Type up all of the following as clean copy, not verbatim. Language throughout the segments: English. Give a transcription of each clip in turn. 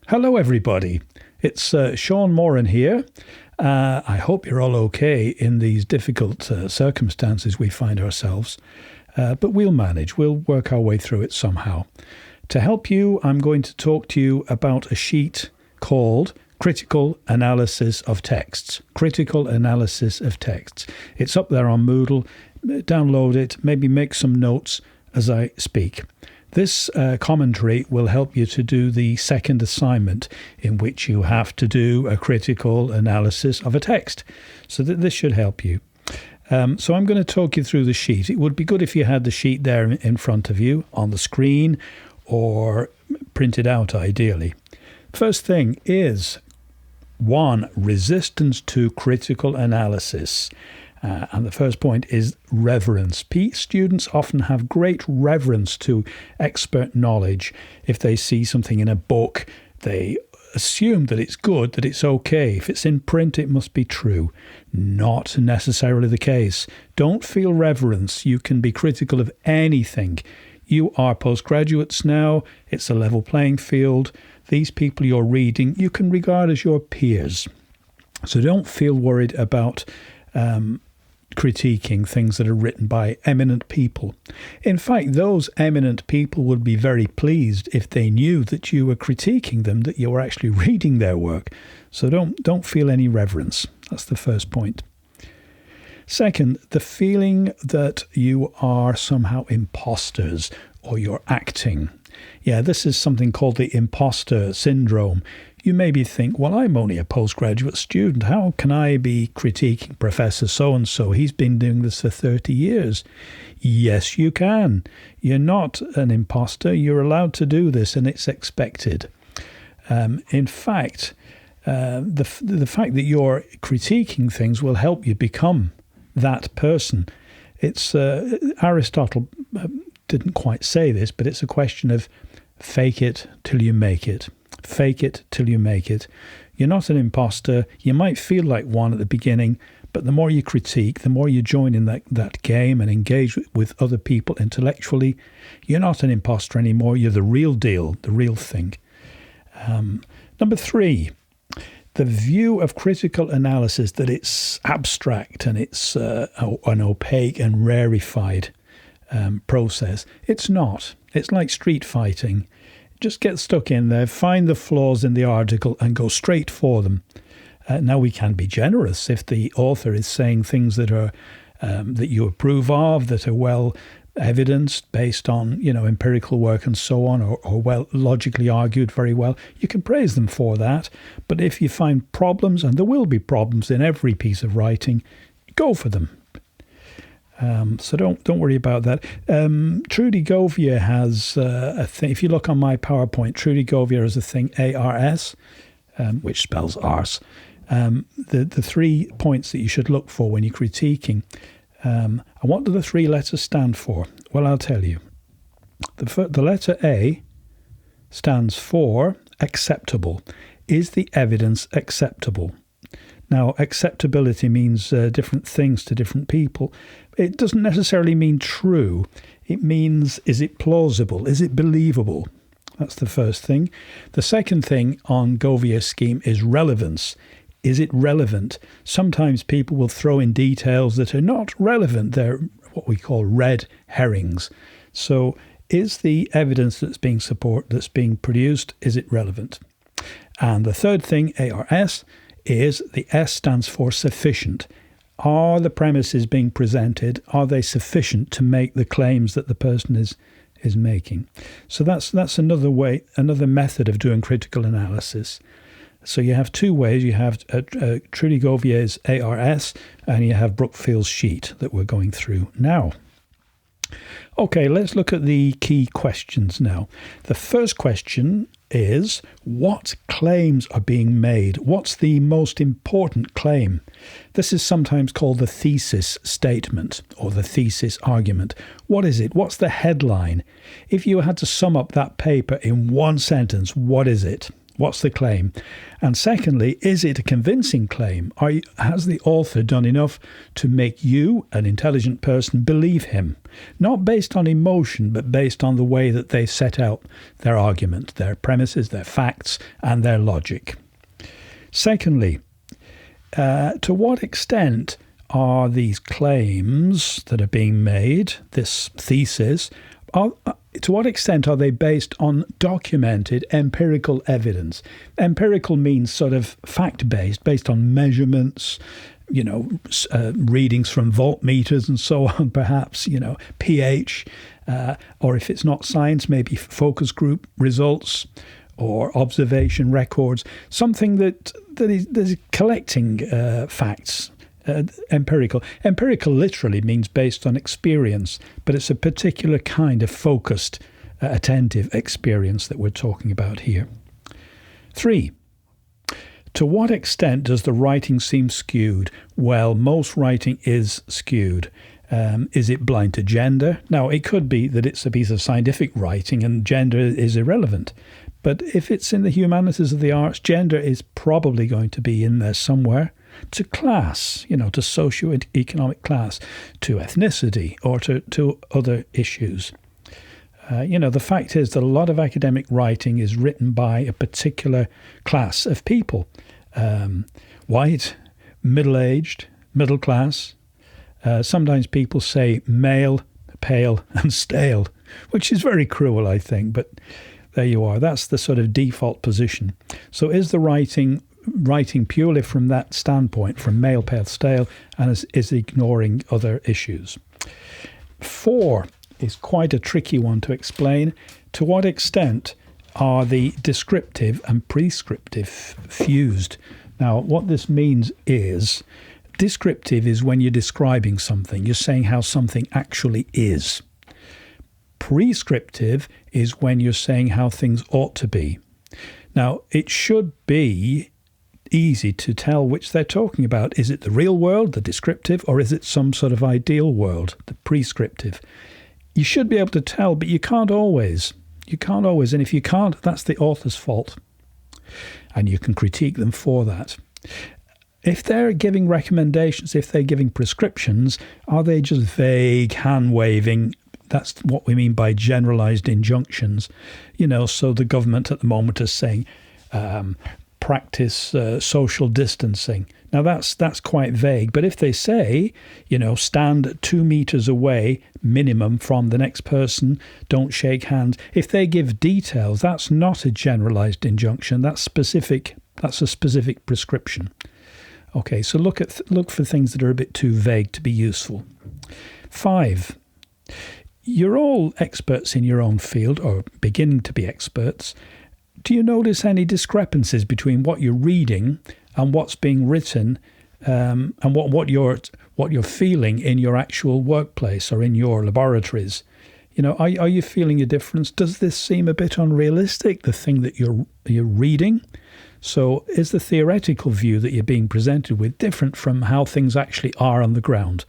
Hello, everybody. It's Sean Moran here. I hope you're all okay in these difficult circumstances we find ourselves, but we'll manage. We'll work our way through it somehow. To help you, I'm going to talk to you about a sheet called Critical Analysis of Texts. Critical Analysis of Texts. It's up there on Moodle. Download it, maybe make some notes as I speak. This commentary will help you to do the second assignment in which you have to do a critical analysis of a text. So this should help you. So I'm going to talk you through the sheet. It would be good if you had the sheet there in front of you on the screen or printed out ideally. First thing is 1. Resistance to critical analysis. And the first point is reverence. Students often have great reverence to expert knowledge. If they see something in a book, they assume that it's good, that it's okay. If it's in print, it must be true. Not necessarily the case. Don't feel reverence. You can be critical of anything. You are postgraduates now. It's a level playing field. These people you're reading, you can regard as your peers. So don't feel worried about critiquing things that are written by eminent people. In fact, those eminent people would be very pleased if they knew that you were critiquing them, that you were actually reading their work. So don't feel any reverence. That's the first point. Second, the feeling that you are somehow imposters or you're acting. Yeah, this is something called the imposter syndrome. You maybe think, well, I'm only a postgraduate student. How can I be critiquing Professor so-and-so? He's been doing this for 30 years. Yes, you can. You're not an imposter. You're allowed to do this, and it's expected. In fact, the fact that you're critiquing things will help you become that person. It's Aristotle didn't quite say this, but it's a question of fake it till you make it. Fake it till you make it. You're not an imposter. You might feel like one at the beginning, but the more you critique, the more you join in that game and engage with other people intellectually, you're not an imposter anymore. You're the real deal, the real thing. Number 3, the view of critical analysis that it's abstract and it's an opaque and rarefied process. It's not. It's like street fighting. Just get stuck in there, find the flaws in the article and go straight for them. Now, we can be generous if the author is saying things that are that you approve of, that are well evidenced based on empirical work and so on, or well logically argued very well. You can praise them for that. But if you find problems, and there will be problems in every piece of writing, go for them. So don't worry about that. Trudy Govier has a thing. If you look on my PowerPoint, Trudy Govier has a thing, ARS, which spells arse. The 3 points that you should look for when you're critiquing. And what do the 3 letters stand for? Well, I'll tell you. The letter A stands for acceptable. Is the evidence acceptable? Now, acceptability means different things to different people. It doesn't necessarily mean true. It means, is it plausible? Is it believable? That's the first thing. The second thing on Govier's scheme is relevance. Is it relevant? Sometimes people will throw in details that are not relevant. They're what we call red herrings. So is the evidence that's being produced, is it relevant? And the third thing, ARS, is the S stands for sufficient. Are the premises being presented, are they sufficient to make the claims that the person is making? So that's another way, another method of doing critical analysis. So you have 2 ways. You have Trudy Govier's ARS and you have Brookfield's sheet that we're going through now. Okay, let's look at the key questions now. The first question is, what claims are being made? What's the most important claim? This is sometimes called the thesis statement or the thesis argument. What is it? What's the headline? If you had to sum up that paper in 1 sentence, what is it? What's the claim? And secondly, is it a convincing claim? Has the author done enough to make you, an intelligent person, believe him? Not based on emotion, but based on the way that they set out their argument, their premises, their facts, and their logic. Secondly, to what extent are these claims that are being made, this thesis, to what extent are they based on documented empirical evidence? Empirical means sort of fact-based, based on measurements, readings from voltmeters and so on, perhaps, pH, or if it's not science, maybe focus group results or observation records, something that is collecting facts. Empirical. Empirical literally means based on experience, but it's a particular kind of focused, attentive experience that we're talking about here. 3. To what extent does the writing seem skewed? Well, most writing is skewed. Is it blind to gender? Now, it could be that it's a piece of scientific writing and gender is irrelevant. But if it's in the humanities or the arts, gender is probably going to be in there somewhere. To class, to socio-economic class, to ethnicity, or to other issues. The fact is that a lot of academic writing is written by a particular class of people. White, middle-aged, middle class. Sometimes people say male, pale, and stale, which is very cruel, I think, but there you are. That's the sort of default position. So is the writing purely from that standpoint, from male, pale, stale, and is ignoring other issues? 4 is quite a tricky one to explain. To what extent are the descriptive and prescriptive fused? Now, what this means is, descriptive is when you're describing something. You're saying how something actually is. Prescriptive is when you're saying how things ought to be. Now, it should be easy to tell which they're talking about. Is it the real world, the descriptive, or is it some sort of ideal world, the prescriptive? You should be able to tell, but you can't always. And if you can't, that's the author's fault. And you can critique them for that. If they're giving recommendations, if they're giving prescriptions, are they just vague, hand-waving? That's what we mean by generalized injunctions. So the government at the moment is saying, practice social distancing. Now that's quite vague, but if they say, stand 2 meters away minimum from the next person, don't shake hands. If they give details, that's not a generalized injunction. That's specific. That's a specific prescription. Okay, so look for things that are a bit too vague to be useful. 5. You're all experts in your own field, or beginning to be experts. Do you notice any discrepancies between what you're reading and what's being written, and what you're feeling in your actual workplace or in your laboratories? Are you feeling a difference? Does this seem a bit unrealistic, the thing that you're reading? So is the theoretical view that you're being presented with different from how things actually are on the ground?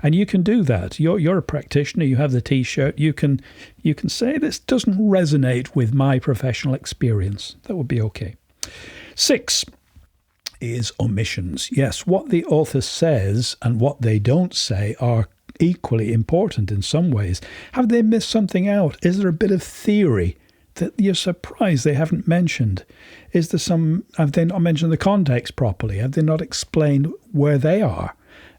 And you can do that. You're a practitioner. You have the T-shirt. You can say this doesn't resonate with my professional experience. That would be okay. 6 is omissions. Yes, what the author says and what they don't say are equally important in some ways. Have they missed something out? Is there a bit of theory that you're surprised they haven't mentioned? Have they not mentioned the context properly? Have they not explained where they are?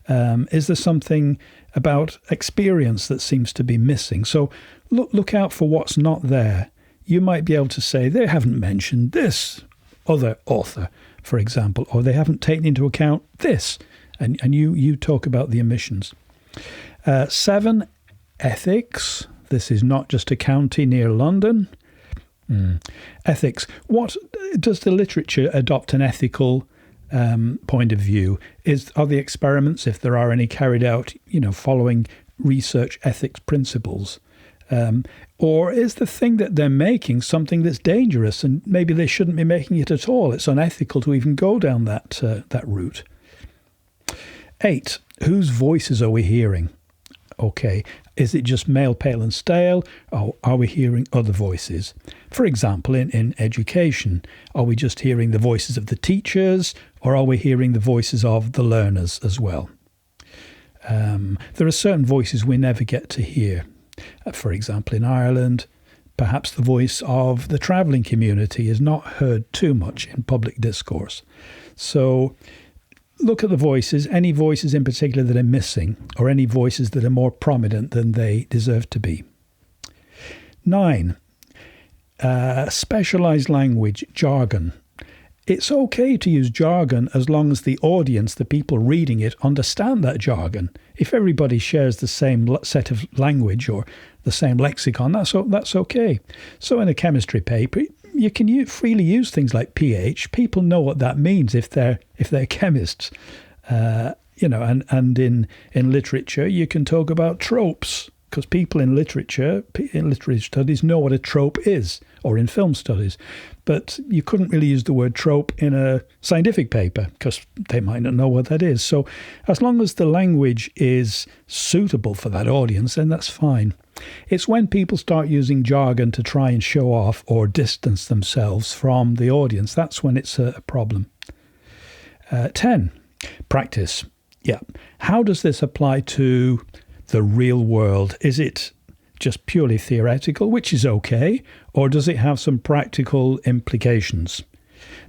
Is there something about experience that seems to be missing? So look out for what's not there. You might be able to say they haven't mentioned this other author, for example, or they haven't taken into account this, and you talk about the omissions. 7, ethics. This is not just a county near London. Ethics. What does the literature adopt an ethical point of view? Are the experiments, if there are any, carried out, following research ethics principles? Or is the thing that they're making something that's dangerous and maybe they shouldn't be making it at all? It's unethical to even go down that route. 8, whose voices are we hearing? Okay, Is it just male, pale and stale, or are we hearing other voices? For example, in education, are we just hearing the voices of the teachers, or are we hearing the voices of the learners as well? There are certain voices we never get to hear. For example, in Ireland, perhaps the voice of the travelling community is not heard too much in public discourse. So look at the voices, any voices in particular that are missing, or any voices that are more prominent than they deserve to be. 9. Specialised language, jargon. It's okay to use jargon as long as the audience, the people reading it, understand that jargon. If everybody shares the same set of language or the same lexicon, that's okay. So in a chemistry paper, you can freely use things like pH. People know what that means if they're chemists. And in literature, you can talk about tropes, because people in literature studies know what a trope is, or in film studies. But you couldn't really use the word trope in a scientific paper because they might not know what that is. So as long as the language is suitable for that audience, then that's fine. It's when people start using jargon to try and show off or distance themselves from the audience, that's when it's a problem. 10. Practice. Yeah. How does this apply to the real world? Is it just purely theoretical, which is okay, or does it have some practical implications?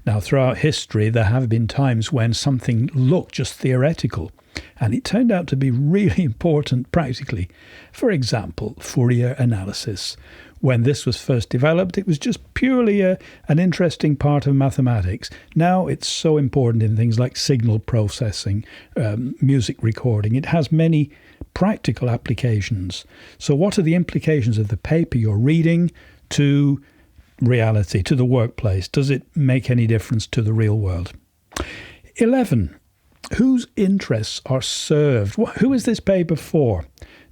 Now, throughout history, there have been times when something looked just theoretical, and it turned out to be really important practically. For example, Fourier analysis. When this was first developed, it was just purely an interesting part of mathematics. Now it's so important in things like signal processing, music recording. It has many practical applications. So what are the implications of the paper you're reading to reality, to the workplace? Does it make any difference to the real world? 11. Whose interests are served? Who is this paper for?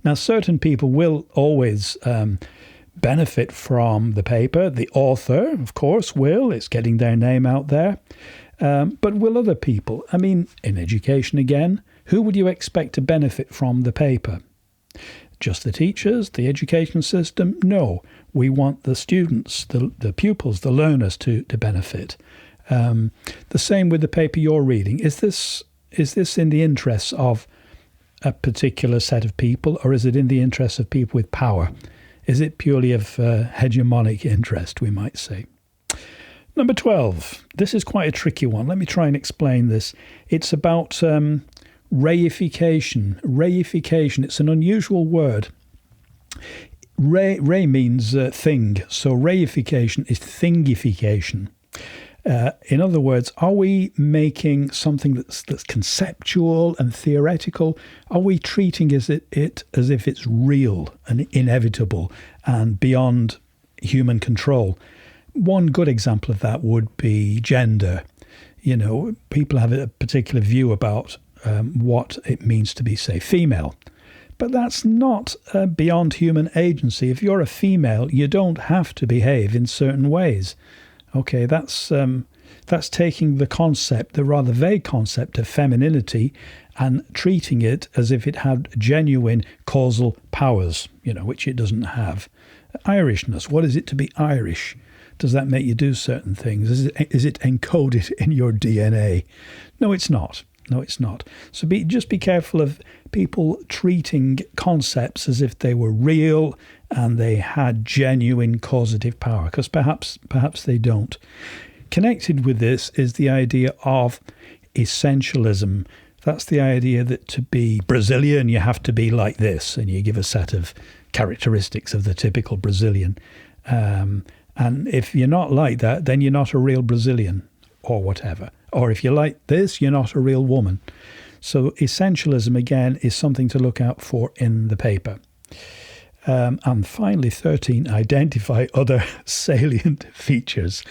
Now, certain people will always benefit from the paper. The author, of course, will. It's getting their name out there. But will other people? I mean, in education again, who would you expect to benefit from the paper? Just the teachers, the education system? No, we want the students, the pupils, the learners to benefit. The same with the paper you're reading. Is this in the interests of a particular set of people, or is it in the interests of people with power? Is it purely of hegemonic interest, we might say? Number 12. This is quite a tricky one. Let me try and explain this. It's about reification. Reification, it's an unusual word. Rei means thing, so reification is thingification. In other words, are we making something that's conceptual and theoretical? Are we treating it as if it's real and inevitable and beyond human control? One good example of that would be gender. You know, people have a particular view about what it means to be, say, female. But that's not beyond human agency. If you're a female, you don't have to behave in certain ways. Okay, that's taking the concept, the rather vague concept of femininity, and treating it as if it had genuine causal powers, which it doesn't have. Irishness, what is it to be Irish? Does that make you do certain things? Is it encoded in your DNA? No, it's not. No, it's not. So just be careful of people treating concepts as if they were real and they had genuine causative power, because perhaps they don't. Connected with this is the idea of essentialism. That's the idea that to be Brazilian, you have to be like this, and you give a set of characteristics of the typical Brazilian. And if you're not like that, then you're not a real Brazilian or whatever. Or if you're like this, you're not a real woman. So essentialism, again, is something to look out for in the paper. And finally, 13, identify other salient features.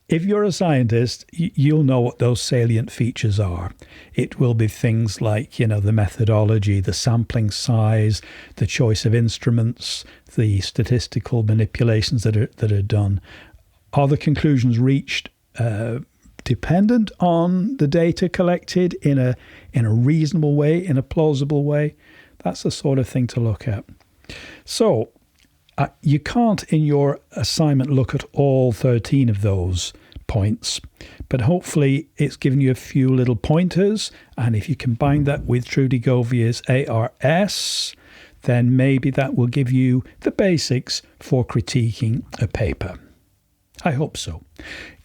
If you're a scientist, you'll know what those salient features are. It will be things like, the methodology, the sampling size, the choice of instruments, the statistical manipulations that are done. Are the conclusions reached dependent on the data collected in a reasonable way, in a plausible way? That's the sort of thing to look at. So you can't in your assignment look at all 13 of those points, but hopefully it's given you a few little pointers, and if you combine that with Trudy Govier's ARS, then maybe that will give you the basics for critiquing a paper. I hope so.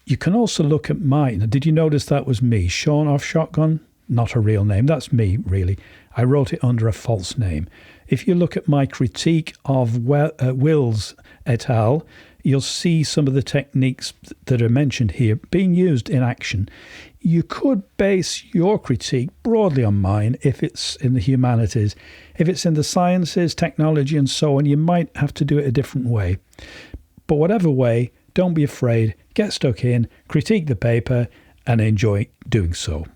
You can also look at mine. Did you notice that was me? Sean off Shotgun? Not a real name. That's me, really. I wrote it under a false name. If you look at my critique of Wills et al., you'll see some of the techniques that are mentioned here being used in action. You could base your critique broadly on mine if it's in the humanities. If it's in the sciences, technology, and so on, you might have to do it a different way. But whatever way, don't be afraid, get stuck in, critique the paper, and enjoy doing so.